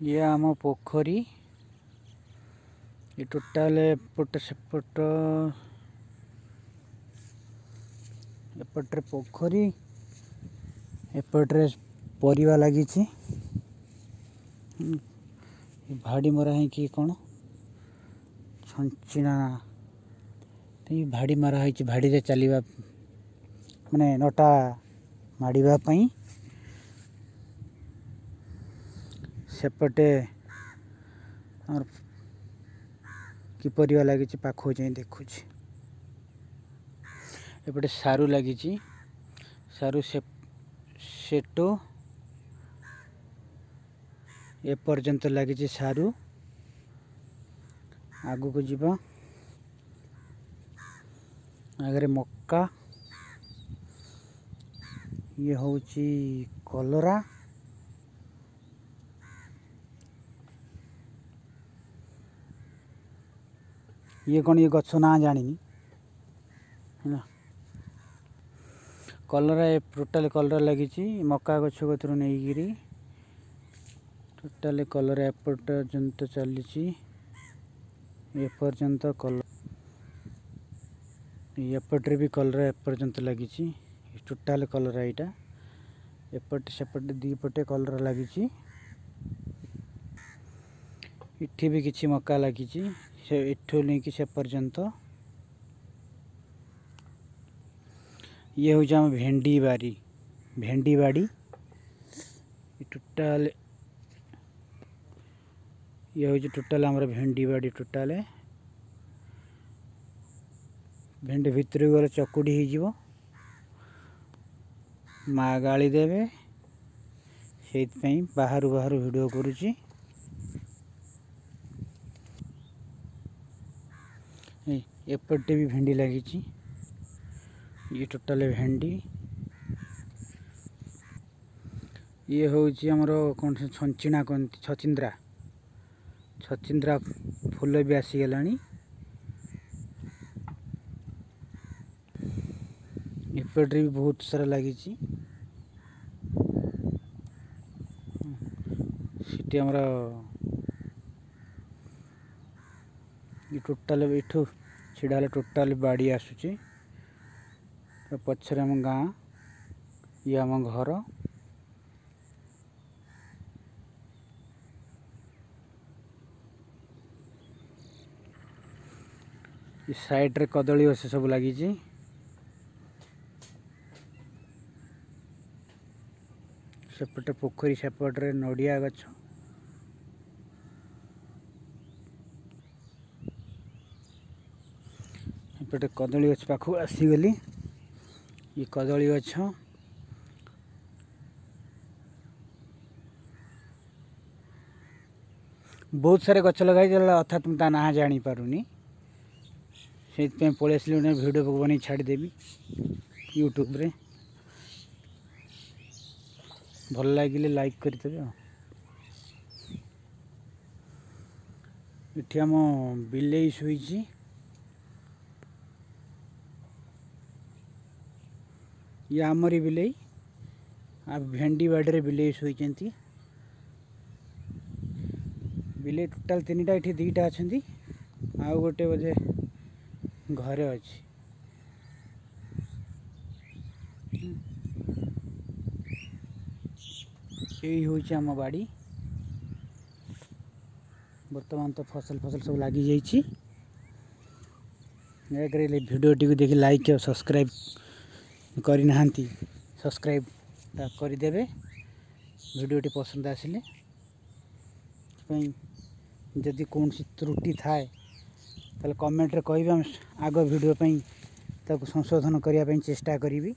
ये आम पोखरी ये टोटाल एपट सेपट एपटे पोखरी एपटे परिवा लगी भाड़ी मरा है कि कौन छंचिना भाड़ी मरा है भाड़ी रे चलवा माने नटा माड़वा सेपटे कि परिवा लगी पाखु जाए देखु एपटे सारू लगी सारू सेटो एपर्यंत लगी सारू आगु को जीवा आगे मक्का ये हूँ कलरा ये कौन ये गछ ना जानी है कलरा टोटाल कलरा लगी मक्का गछ कतर नहीं टोटाल कलरा एपर्यंत चली एपर्यंत कलर एपटे भी कलरा एपर्यंत लगी टोटाल कलरा यहाँ एपटे सेपटे दीपटे कलरा लगी इठी भी किसी मक्का लगी इठू नहीं से पर्यंत ये हूँ आम भेंडी बाड़ी टोटाल ये हूँ टोटाल आम भेंडी बाड़ी टोटाल भेंडी भितर गले चकुड़ी हो माँ गाली देवे से बाहर बाहर वीडियो करुच्ची एपटे भी भेंडी लगी ये टोटाल भेंडी ये हूँ आमर कौन से छंचिना कहते छचिंद्रा फूल भी आसीगला एपटे भी बहुत सारा लगी सीटी आमर ये टोटाल इठू छिड़ा टोटाल बाड़ी आसूची पछरे आम गाँ ये आम घर साइड रे कदली गछ सब लगी सेपटे पोखरी सेपटे नड़िया गछ एपटे कदली गछ पाखु आसीगली ये कदली गछ बहुत सारे गछ लगाई अर्थात तुम ता ना जानी पारुनी से पलि आस वीडियो बन छाड़देवी यूट्यूब रे भल लगे लाइक करदे ये आम बिलेई शुई ये आमरी बिलेई आ भेंडी बाड़ी बिलेई शुई बिलेई टोटाल 3टा ये 2टा अच्छा आउ गोटे बोधे घरे अच्छी यही हूँ आम बाड़ी बर्तमान तो फसल सब लगी जाइए वीडियो टी देखि लाइक और सब्सक्राइब करना सब्सक्राइब करदे वीडियो टी पसंद आसिले जदि कौन सी त्रुटि थाए ताले कमेंट रे कहिबे आग वीडियो ताको संशोधन करने चेष्टा करी।